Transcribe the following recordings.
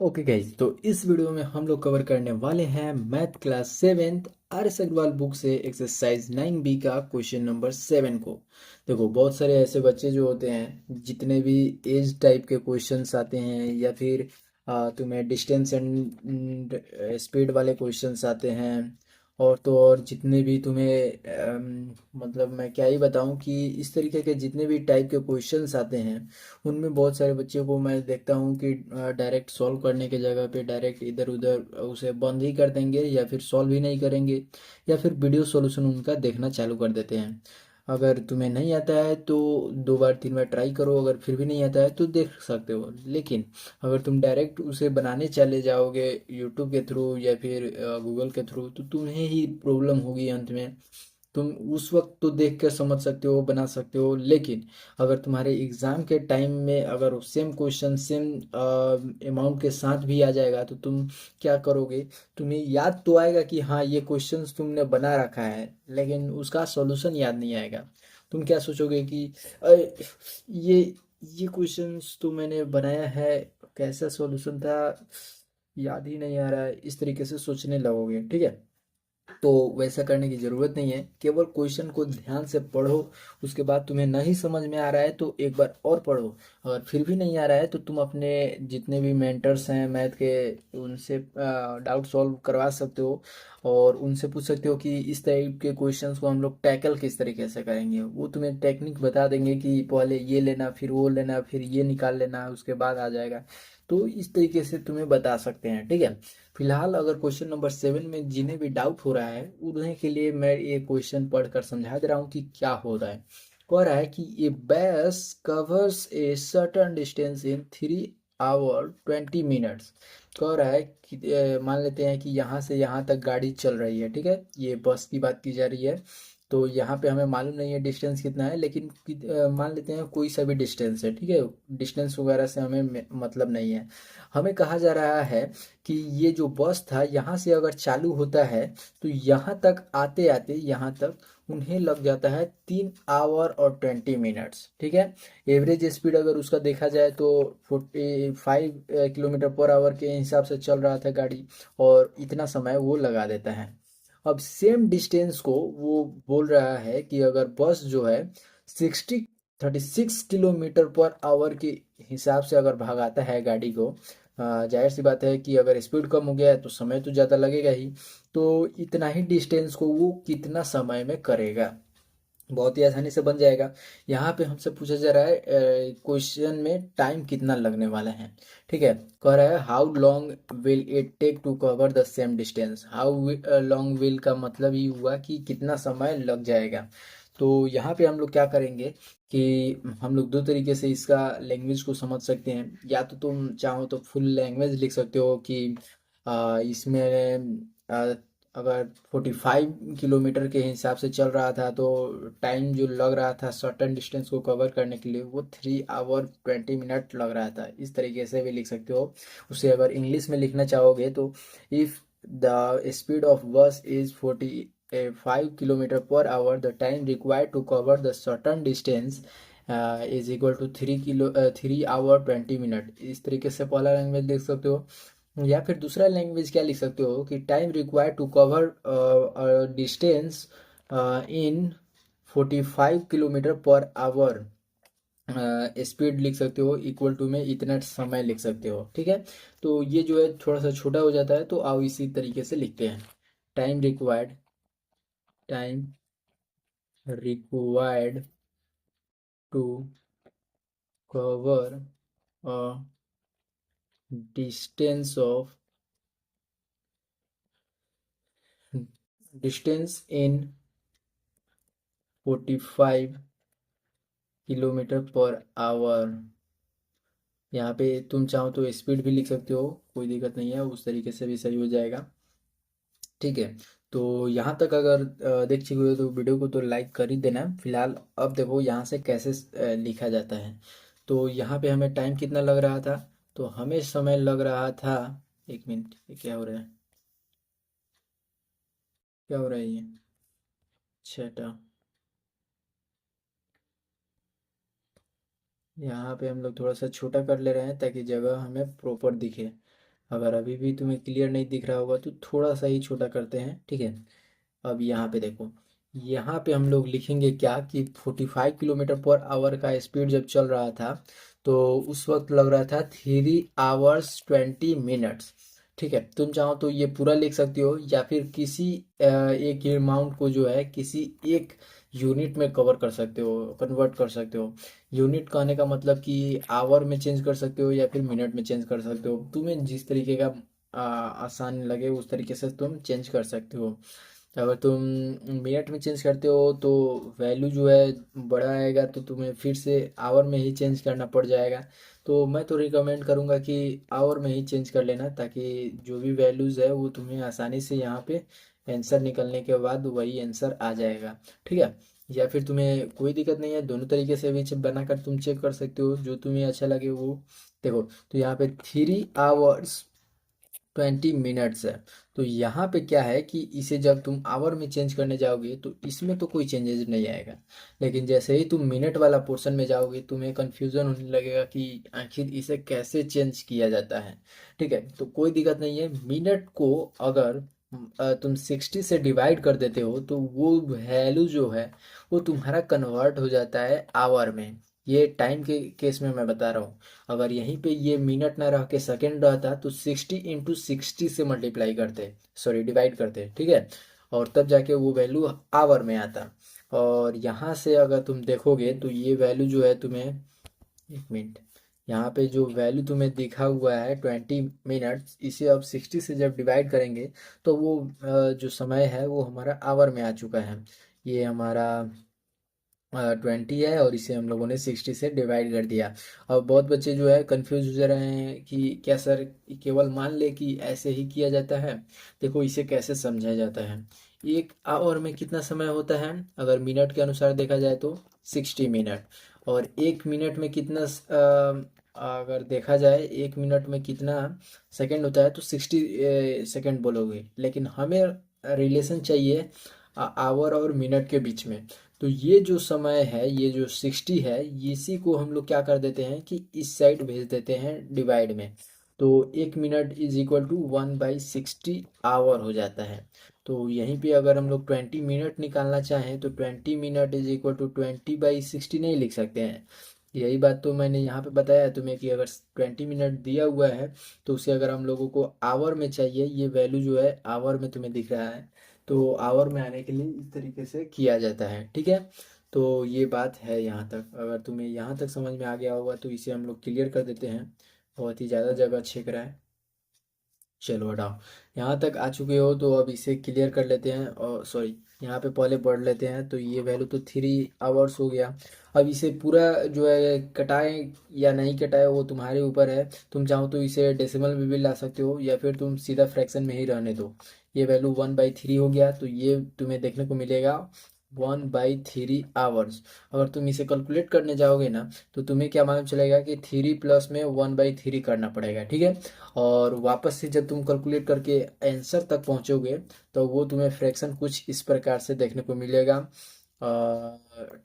Okay guys, तो इस video में हम लोग कवर करने वाले हैं math class seventh R S Aggarwal book से एक्सरसाइज 9B का क्वेश्चन नंबर 7 को। देखो, बहुत सारे ऐसे बच्चे जो होते हैं, जितने भी एज टाइप के क्वेश्चंस आते हैं या फिर तुम्हें डिस्टेंस एंड स्पीड वाले क्वेश्चंस आते हैं, और तो और जितने भी तुम्हें मतलब मैं क्या ही बताऊं कि इस तरीके के जितने भी टाइप के क्वेश्चंस आते हैं, उनमें बहुत सारे बच्चों को मैं देखता हूँ कि डायरेक्ट सॉल्व करने के जगह पे डायरेक्ट इधर उधर उसे बंद ही कर देंगे या फिर सॉल्व ही नहीं करेंगे, या फिर वीडियो सॉल्यूशन उनका देखना चालू कर देते हैं। अगर तुम्हें नहीं आता है तो 2 बार 3 बार ट्राई करो, अगर फिर भी नहीं आता है तो देख सकते हो। लेकिन अगर तुम डायरेक्ट उसे बनाने चले जाओगे यूट्यूब के थ्रू या फिर गूगल के थ्रू, तो तुम्हें ही प्रॉब्लम होगी अंत में। तुम उस वक्त तो देख कर समझ सकते हो, बना सकते हो, लेकिन अगर तुम्हारे एग्ज़ाम के टाइम में अगर सेम क्वेश्चन सेम अमाउंट के साथ भी आ जाएगा तो तुम क्या करोगे? तुम्हें याद तो आएगा कि हाँ, ये क्वेश्चंस तुमने बना रखा है, लेकिन उसका सॉल्यूशन याद नहीं आएगा। तुम क्या सोचोगे कि "अरे, ये ये क्वेश्चंस तो मैंने बनाया है, कैसा सॉल्यूशन था, याद ही नहीं आ रहा है", इस तरीके से सोचने लगोगे। ठीक है, तो वैसा करने की ज़रूरत नहीं है। केवल क्वेश्चन को ध्यान से पढ़ो। उसके बाद तुम्हें नहीं समझ में आ रहा है तो एक बार और पढ़ो। अगर फिर भी नहीं आ रहा है तो तुम अपने जितने भी मेंटर्स हैं मैथ के, उनसे डाउट सॉल्व करवा सकते हो, और उनसे पूछ सकते हो कि इस टाइप के क्वेश्चंस को हम लोग टैकल किस तरीके से करेंगे। वो तुम्हें टेक्निक बता देंगे कि पहले ये लेना, फिर वो लेना, फिर ये निकाल लेना, उसके बाद आ जाएगा। तो इस तरीके से तुम्हें बता सकते हैं। ठीक है, फिलहाल अगर क्वेश्चन नंबर 7 में जिन्हें भी डाउट हो रहा है उन्हें के लिए मैं ये क्वेश्चन पढ़कर समझा दे रहा हूँ कि क्या हो रहा है। कह रहा है कि a bus covers a certain distance in 3 hour 20 minutes. कह रहा है कि मान लेते हैं कि यहाँ से यहाँ तक गाड़ी चल रही है। ठीक है, ये बस की बात की जा रही है। तो यहाँ पे हमें मालूम नहीं है डिस्टेंस कितना है, लेकिन मान लेते हैं कोई सा भी डिस्टेंस है। ठीक है, डिस्टेंस वगैरह से हमें मतलब नहीं है। हमें कहा जा रहा है कि ये जो बस था यहाँ से अगर चालू होता है तो यहाँ तक आते आते यहाँ तक उन्हें लग जाता है 3 आवर और 20 मिनट्स। ठीक है, एवरेज स्पीड अगर उसका देखा जाए तो 45 किलोमीटर पर आवर के हिसाब से चल रहा था गाड़ी, और इतना समय वो लगा देता है। अब सेम डिस्टेंस को वो बोल रहा है कि अगर बस जो है 36 किलोमीटर पर आवर के हिसाब से अगर भगाता है गाड़ी को, जाहिर सी बात है कि अगर स्पीड कम हो गया है तो समय तो ज़्यादा लगेगा ही। तो इतना ही डिस्टेंस को वो कितना समय में करेगा? बहुत ही आसानी से बन जाएगा। यहाँ पे हमसे पूछा जा रहा है क्वेश्चन में टाइम कितना लगने वाला है। ठीक है, कह रहा है how long will it take to cover the same distance. How long will का मतलब ही हुआ कि कितना समय लग जाएगा। तो यहाँ पे हम लोग क्या करेंगे कि हम लोग दो तरीके से इसका लैंग्वेज को समझ सकते हैं। या तो तुम चाहो तो फुल लैंग्वेज लिख सकते हो कि इसमें अगर 45 किलोमीटर के हिसाब से चल रहा था तो टाइम जो लग रहा था सर्टेन डिस्टेंस को कवर करने के लिए वो 3 आवर 20 मिनट लग रहा था। इस तरीके से भी लिख सकते हो। उसे अगर इंग्लिश में लिखना चाहोगे तो if the speed of bus is 45 kilometre per hour, the time required to cover the certain distance is equal to 3 hour 20 minute. इस तरीके से पहला लैंग्वेज लिख सकते हो। या फिर दूसरा लैंग्वेज क्या लिख सकते हो कि time required to cover distance in 45 kilometre per hour, speed लिख सकते हो इक्वल टू में इतना समय लिख सकते हो। ठीक है, तो ये जो है थोड़ा सा छोटा हो जाता है, तो आओ इसी तरीके से लिखते हैं। Time required, time required to cover a distance of distance in 45 kilometre per hour. यहाँ पे तुम चाहो तो स्पीड भी लिख सकते हो, कोई दिक्कत नहीं है, उस तरीके से भी सही हो जाएगा। ठीक है, तो यहाँ तक अगर देख चुके हो तो वीडियो को तो लाइक कर ही देना। फिलहाल अब देखो यहाँ से कैसे लिखा जाता है। तो यहाँ पे हमें टाइम कितना लग रहा था, तो हमें समय लग रहा था। 1 मिनट, ये क्या हो रहा है, क्या हो रहा है ये? छठा, यहाँ पे हम लोग थोड़ा सा छोटा कर ले रहे हैं ताकि जगह हमें प्रॉपर दिखे। अगर अभी भी तुम्हें क्लियर नहीं दिख रहा होगा तो थोड़ा सा ही छोटा करते हैं, ठीक है। अब यहाँ पे देखो, यहाँ पे हम लोग लिखेंगे क्या कि 45 किलोमीटर पर आवर का स्पीड जब चल रहा था तो उस वक्त लग रहा था 3 आवर्स 20 मिनट्स। ठीक है, तुम चाहो तो ये पूरा लिख सकती हो या फिर किसी एक अमाउंट को जो है किसी एक यूनिट में कवर कर सकते हो, कन्वर्ट कर सकते हो। यूनिट कहने का मतलब कि आवर में चेंज कर सकते हो या फिर मिनट में चेंज कर सकते हो, तुम्हें जिस तरीके का आसान लगे उस तरीके से तुम चेंज कर सकते हो। अगर तुम मिनट में चेंज करते हो तो वैल्यू जो है बड़ा आएगा तो तुम्हें फिर से आवर में ही चेंज करना पड़ जाएगा। तो मैं तो रिकमेंड करूँगा कि आवर में ही चेंज कर लेना, ताकि जो भी वैल्यूज़ है वो तुम्हें आसानी से यहाँ पे आंसर निकलने के बाद वही आंसर आ जाएगा, ठीक है। या फिर तुम्हें कोई दिक्कत नहीं है, दोनों तरीके से भी बनाकर तुम चेक कर सकते हो, जो तुम्हें अच्छा लगे वो। देखो, तो यहाँ पे 3 आवर्स 20 मिनट्स है। तो यहाँ पे क्या है कि इसे जब तुम आवर में चेंज करने जाओगे तो इसमें तो कोई चेंजेस नहीं आएगा, लेकिन जैसे ही तुम मिनट वाला पोर्शन में जाओगे तुम्हें कन्फ्यूज़न होने लगेगा कि आखिर इसे कैसे चेंज किया जाता है। ठीक है, तो कोई दिक्कत नहीं है। मिनट को अगर तुम 60 से डिवाइड कर देते हो तो वो वैल्यू जो है वो तुम्हारा कन्वर्ट हो जाता है आवर में। ये टाइम के केस में मैं बता रहा हूँ। अगर यहीं पे ये मिनट ना रह के सेकेंड रहता तो 60 × 60 से मल्टीप्लाई करते, सॉरी डिवाइड करते, ठीक है। और तब जाके वो वैल्यू आवर में आता। और यहाँ से अगर तुम देखोगे तो ये वैल्यू जो है तुम्हें, एक मिनट, यहाँ पे जो वैल्यू तुम्हें दिखा हुआ है 20 मिनट्स, इसे अब 60 से जब डिवाइड करेंगे तो वो जो समय है वो हमारा आवर में आ चुका है। ये हमारा 20 है और इसे हम लोगों ने 60 से डिवाइड कर दिया। अब बहुत बच्चे जो है कंफ्यूज हो रहे हैं कि क्या सर केवल मान ले कि ऐसे ही किया जाता है। देखो इसे कैसे समझा जाता है। एक आवर में कितना समय होता है, अगर मिनट के अनुसार देखा जाए तो 60 मिनट। और एक मिनट में कितना अगर देखा जाए एक मिनट में कितना सेकंड होता है तो 60 सेकंड बोलोगे, लेकिन हमें रिलेशन चाहिए आवर और मिनट के बीच में। तो ये जो समय है, ये जो 60 है, इसी को हम लोग क्या कर देते हैं कि इस साइड भेज देते हैं डिवाइड में। तो 1 minute is equal to 1/60 hour हो जाता है। तो यहीं पे अगर हम लोग 20 मिनट निकालना चाहें तो 20 मिनट इज इक्वल टू 20/60 नहीं लिख सकते हैं। यही बात तो मैंने यहाँ पे बताया तुम्हें कि अगर 20 मिनट दिया हुआ है तो उसे अगर हम लोगों को आवर में चाहिए, ये वैल्यू जो है आवर में तुम्हें दिख रहा है, तो आवर में आने के लिए इस तरीके से किया जाता है, ठीक है। तो ये बात है यहाँ तक। अगर तुम्हें यहाँ तक समझ में आ गया होगा तो इसे हम लोग क्लियर कर देते हैं। बहुत ही ज़्यादा जगह छेक रहा है, चलो हटाओ। यहाँ तक आ चुके हो तो अब इसे क्लियर कर लेते हैं, और सॉरी यहाँ पे पहले पढ़ लेते हैं। तो ये वैल्यू तो 3 आवर्स हो गया। अब इसे पूरा जो है कटाएं या नहीं कटाएं वो तुम्हारे ऊपर है। तुम चाहो तो इसे डेसिमल में भी ला सकते हो या फिर तुम सीधा फ्रैक्शन में ही रहने दो। ये वैल्यू 1/3 हो गया तो ये तुम्हें देखने को मिलेगा 1/3 आवर्स। अगर तुम इसे कैलकुलेट करने जाओगे ना तो तुम्हें क्या मालूम चलेगा कि 3 प्लस में 1/3 करना पड़ेगा, ठीक है। और वापस से जब तुम कैलकुलेट करके आंसर तक पहुंचोगे तो वो तुम्हें फ्रैक्शन कुछ इस प्रकार से देखने को मिलेगा,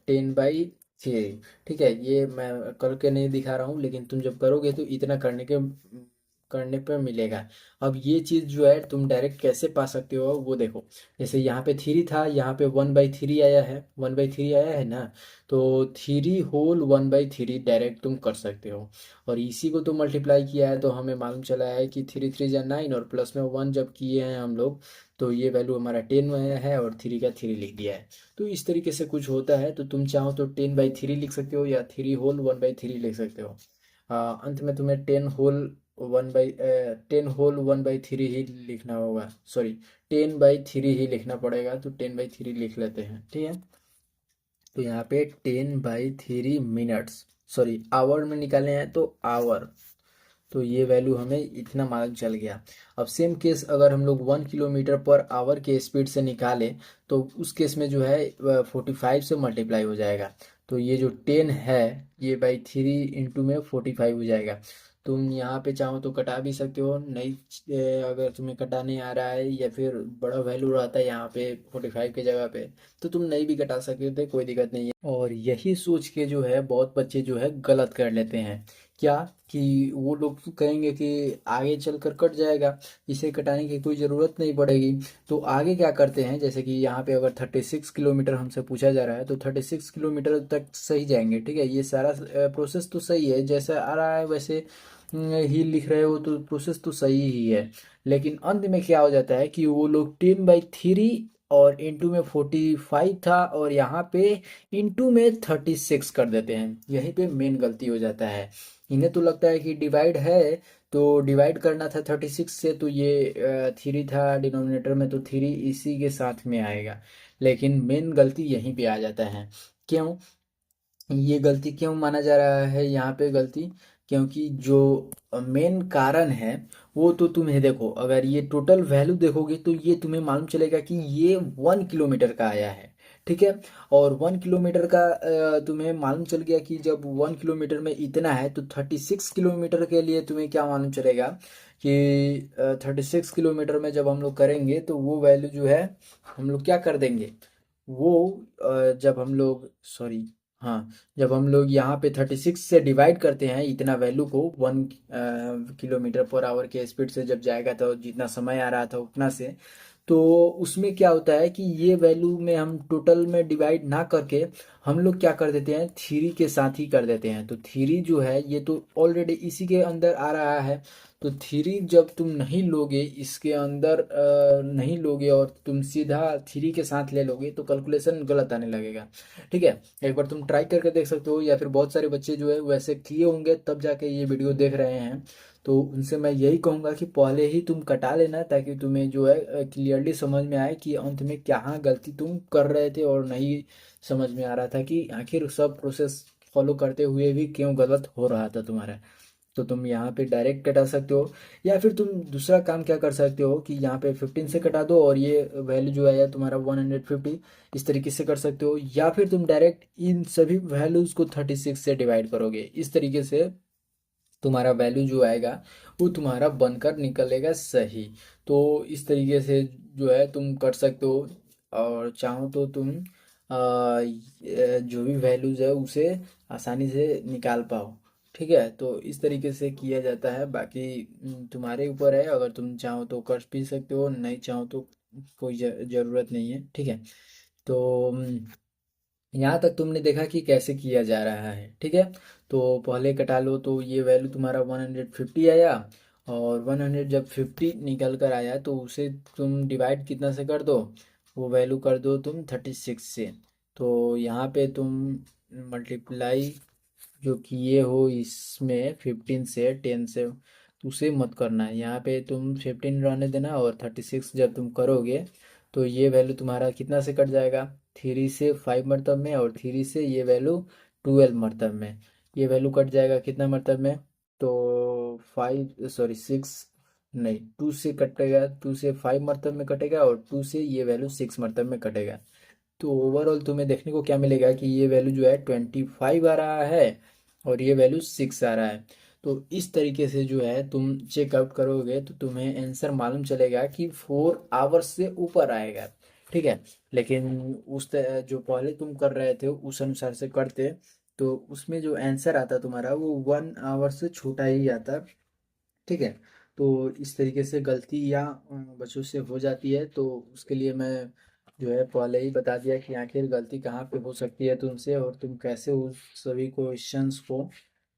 10/3। ठीक है, ये मैं करके नहीं दिखा रहा हूँ, लेकिन तुम जब करोगे तो इतना करने पर मिलेगा। अब ये चीज़ जो है तुम डायरेक्ट कैसे पा सकते हो वो देखो। जैसे यहाँ पे 3 था, यहाँ पे 1/3 आया है, 1/3 आया है ना। तो 3 होल 1/3 डायरेक्ट तुम कर सकते हो। और इसी को तो मल्टीप्लाई किया है तो हमें मालूम चला है कि 3 3 जा 9 और प्लस में 1 जब किए हैं हम लोग तो ये वैल्यू हमारा 10 में आया है और 3 का 3 लिख दिया है। तो इस तरीके से कुछ होता है। तो तुम चाहो तो 10/3 लिख सकते हो या 3 होल 1/3 लिख सकते हो। अंत में तुम्हें 10 होल 1/3 ही लिखना होगा, सॉरी 10/3 ही लिखना पड़ेगा। तो 10/3 लिख लेते हैं, ठीक है। तो यहाँ पे 10/3 मिनट्स, सॉरी आवर में निकाले हैं तो आवर। तो ये वैल्यू हमें इतना मालूम चल गया। अब सेम केस अगर हम लोग 1 किलोमीटर पर आवर के स्पीड से निकालें तो उस केस में जो है 45 से मल्टीप्लाई हो जाएगा। तो ये जो 10 है ये बाई 3 इंटू में 45 हो जाएगा। तुम यहाँ पे चाहो तो कटा भी सकते हो, नहीं अगर तुम्हें कटाने आ रहा है या फिर बड़ा वैल्यू रहता है यहाँ पे 45 की जगह पे तो तुम नहीं भी कटा सकते थे, कोई दिक्कत नहीं है। और यही सोच के जो है बहुत बच्चे जो है गलत कर लेते हैं क्या कि वो लोग तो कहेंगे कि आगे चलकर कट जाएगा, इसे कटाने की कोई ज़रूरत नहीं पड़ेगी। तो आगे क्या करते हैं, जैसे कि यहाँ पे अगर 36 किलोमीटर हमसे पूछा जा रहा है तो 36 किलोमीटर तक सही जाएंगे। ठीक है, ये सारा प्रोसेस तो सही है, जैसा आ रहा है वैसे ही लिख रहे हो तो प्रोसेस तो सही ही है। लेकिन अंत में क्या हो जाता है कि वो लोग 10/3 और इंटू में 45 था और यहाँ पे इंटू में 36 कर देते हैं। यहीं पे मेन गलती हो जाता है। इन्हें तो लगता है कि डिवाइड है तो डिवाइड करना था 36 से, तो ये 3 था डिनोमिनेटर में तो 3 इसी के साथ में आएगा। लेकिन मेन गलती यहीं पे आ जाता है। क्यों? ये गलती क्यों माना जा रहा है यहाँ पे गलती? क्योंकि जो मेन कारण है वो तो तुम्हें देखो, अगर ये टोटल वैल्यू देखोगे तो ये तुम्हें मालूम चलेगा कि ये 1 किलोमीटर का आया है। ठीक है, और 1 किलोमीटर का तुम्हें मालूम चल गया कि जब 1 किलोमीटर में इतना है तो 36 किलोमीटर के लिए तुम्हें क्या मालूम चलेगा कि 36 किलोमीटर में जब हम लोग करेंगे तो वो वैल्यू जो है हम लोग क्या कर देंगे, वो जब हम लोग सॉरी हाँ, जब हम लोग यहाँ पे 36 से डिवाइड करते हैं इतना वैल्यू को 1 किलोमीटर पर आवर के स्पीड से जब जाएगा तो जितना समय आ रहा था उतना से, तो उसमें क्या होता है कि ये वैल्यू में हम टोटल में डिवाइड ना करके हम लोग क्या कर देते हैं, थ्री के साथ ही कर देते हैं। तो थ्री जो है ये तो ऑलरेडी इसी के अंदर आ रहा है, तो थ्री जब तुम नहीं लोगे इसके अंदर नहीं लोगे और तुम सीधा थ्री के साथ ले लोगे तो कैलकुलेशन गलत आने लगेगा। ठीक है, एक बार तुम ट्राई करके देख सकते हो, या फिर बहुत सारे बच्चे जो है वैसे किए होंगे तब जाके ये वीडियो देख रहे हैं। तो उनसे मैं यही कहूँगा कि पहले ही तुम कटा लेना ताकि तुम्हें जो है क्लियरली समझ में आए कि अंत में क्या गलती तुम कर रहे थे और नहीं समझ में आ रहा था कि आखिर सब प्रोसेस फॉलो करते हुए भी क्यों गलत हो रहा था तुम्हारा। तो तुम यहाँ पे डायरेक्ट कटा सकते हो, या फिर तुम दूसरा काम क्या कर सकते हो कि यहाँ पे 15 से कटा दो और ये वैल्यू जो आया तुम्हारा 150, इस तरीके से कर सकते हो। या फिर तुम डायरेक्ट इन सभी वैल्यूज़ को 36 से डिवाइड करोगे, इस तरीके से तुम्हारा वैल्यू जो आएगा वो तुम्हारा बनकर निकलेगा सही। तो इस तरीके से जो है तुम कर सकते हो, और चाहो तो तुम जो भी वैल्यूज है उसे आसानी से निकाल पाओ। ठीक है, तो इस तरीके से किया जाता है। बाकी तुम्हारे ऊपर है, अगर तुम चाहो तो कर भी सकते हो, नहीं चाहो तो कोई ज़रूरत नहीं है। ठीक है, तो यहाँ तक तुमने देखा कि कैसे किया जा रहा है। ठीक है, तो पहले कटा लो तो ये वैल्यू तुम्हारा 150 आया, और 100 जब 50 निकल कर आया तो उसे तुम डिवाइड कितना से कर दो, वो वैल्यू कर दो तुम 36 से। तो यहाँ पे तुम मल्टीप्लाई जो किए हो इसमें 15 से 10 से, तो उसे मत करना है, यहाँ पे तुम 15 रहने देना, और 36 जब तुम करोगे तो ये वैल्यू तुम्हारा कितना से कट जाएगा, 3 से 5 मरतब में, और 3 से ये वैल्यू 12 मरतब में। ये वैल्यू कट जाएगा कितना मरतब में, तो 6 नहीं, 2 से कटेगा, 2 से 5 मरतब में कटेगा, और 2 से ये वैल्यू 6 मरतब में कटेगा। तो ओवरऑल तुम्हें देखने को क्या मिलेगा कि ये वैल्यू जो है 25 आ रहा है और ये वैल्यू 6 आ रहा है। तो इस तरीके से जो है तुम चेकआउट करोगे तो तुम्हें आंसर मालूम चलेगा कि 4 आवर्स से ऊपर आएगा। ठीक है, लेकिन जो पहले तुम कर रहे थे उस अनुसार से करते तो उसमें जो आंसर आता तुम्हारा वो 1 आवर से छोटा ही आता। ठीक है, तो इस तरीके से गलतियाँ बच्चों से हो जाती है, तो उसके लिए मैं जो है पहले ही बता दिया कि आखिर गलती कहाँ पे हो सकती है तुमसे और तुम कैसे उस सभी क्वेश्चंस को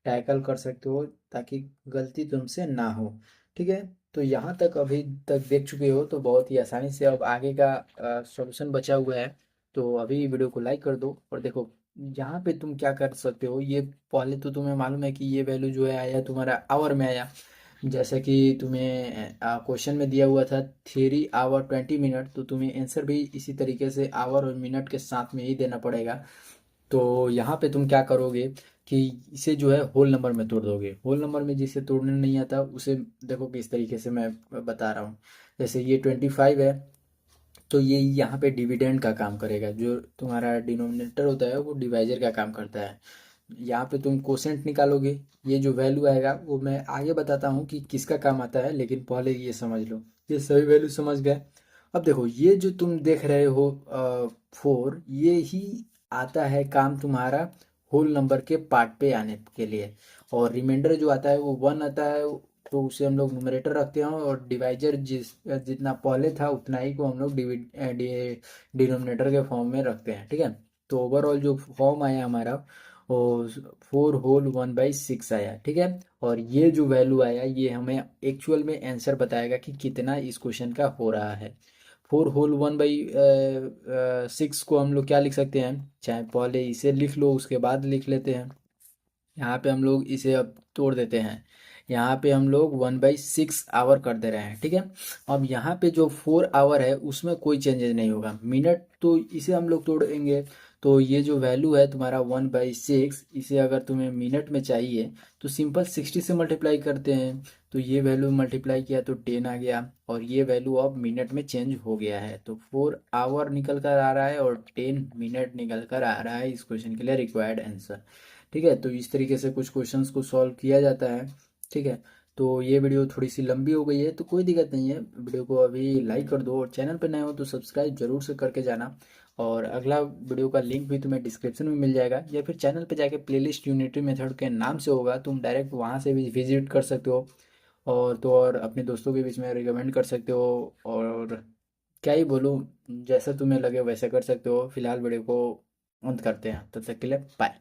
टैकल कर सकते हो ताकि गलती तुमसे ना हो। ठीक है, तो यहाँ तक अभी तक देख चुके हो तो बहुत ही आसानी से अब आगे का सॉल्यूशन बचा हुआ है। तो अभी वीडियो को लाइक कर दो और देखो यहाँ पे तुम क्या कर सकते हो। ये पहले तो तुम्हें मालूम है कि ये वैल्यू जो है आया तुम्हारा आवर में आया, जैसे कि तुम्हें क्वेश्चन में दिया हुआ था 3 आवर 20 मिनट, तो तुम्हें आंसर भी इसी तरीके से आवर और मिनट के साथ में ही देना पड़ेगा। तो यहाँ पे तुम क्या करोगे कि इसे जो है होल नंबर में तोड़ दोगे। होल नंबर में जिसे तोड़ने नहीं आता उसे देखो किस तरीके से मैं बता रहा हूँ। जैसे ये 25 है तो ये यहाँ पे डिविडेंड का काम करेगा, जो तुम्हारा डिनोमिनेटर होता है वो डिवाइजर का काम करता है। यहाँ पे तुम कोसेंट निकालोगे, ये जो वैल्यू आएगा वो मैं आगे बताता हूँ कि किसका काम आता है, लेकिन पहले ये समझ लो। ये सभी वैल्यू समझ गए। अब देखो ये जो तुम देख रहे हो 4, ये ही आता है काम तुम्हारा होल नंबर के पार्ट पे आने के लिए, और रिमाइंडर जो आता है वो 1 आता है, तो उसे हम लोग न्यूमरेटर रखते हैं, और डिवाइजर जितना पहले था उतना ही को हम लोग डिनोमिनेटर के फॉर्म में रखते हैं। ठीक है, तो ओवरऑल जो फॉर्म आया हमारा वो 4 होल 1/6 आया। ठीक है, और ये जो वैल्यू आया ये हमें एक्चुअल में आंसर बताएगा कि कितना इस क्वेश्चन का हो रहा है। 4 होल 1/6 को हम लोग क्या लिख सकते हैं, चाहे पहले इसे लिख लो उसके बाद लिख लेते हैं। यहाँ पे हम लोग इसे अब तोड़ देते हैं, यहाँ पे हम लोग 1/6 आवर कर दे रहे हैं। ठीक है, अब यहाँ पे जो 4 आवर है उसमें कोई चेंजेस नहीं होगा, मिनट तो इसे हम लोग तोड़ेंगे। तो ये जो वैल्यू है तुम्हारा 1/6, इसे अगर तुम्हें मिनट में चाहिए तो सिंपल 60 से मल्टीप्लाई करते हैं, तो ये वैल्यू मल्टीप्लाई किया तो 10 आ गया, और ये वैल्यू अब मिनट में चेंज हो गया है। तो 4 आवर निकल कर आ रहा है और 10 मिनट निकल कर आ रहा है इस क्वेश्चन के लिए रिक्वायर्ड आंसर। ठीक है, तो इस तरीके से कुछ क्वेश्चंस को सॉल्व किया जाता है। ठीक है, तो ये वीडियो थोड़ी सी लंबी हो गई है तो कोई दिक्कत नहीं है, वीडियो को अभी लाइक कर दो, और चैनल पर नए हो तो सब्सक्राइब जरूर से करके जाना। और अगला वीडियो का लिंक भी तुम्हें डिस्क्रिप्शन में मिल जाएगा, या फिर चैनल पे जाके प्लेलिस्ट यूनिटी मेथड के नाम से होगा, तुम डायरेक्ट वहाँ से भी विजिट कर सकते हो, और तो और अपने दोस्तों के बीच में रिकमेंड कर सकते हो। और क्या ही बोलूँ, जैसा तुम्हें लगे वैसा कर सकते हो। फिलहाल वीडियो को अंत करते हैं, तब तक के लिए बाय।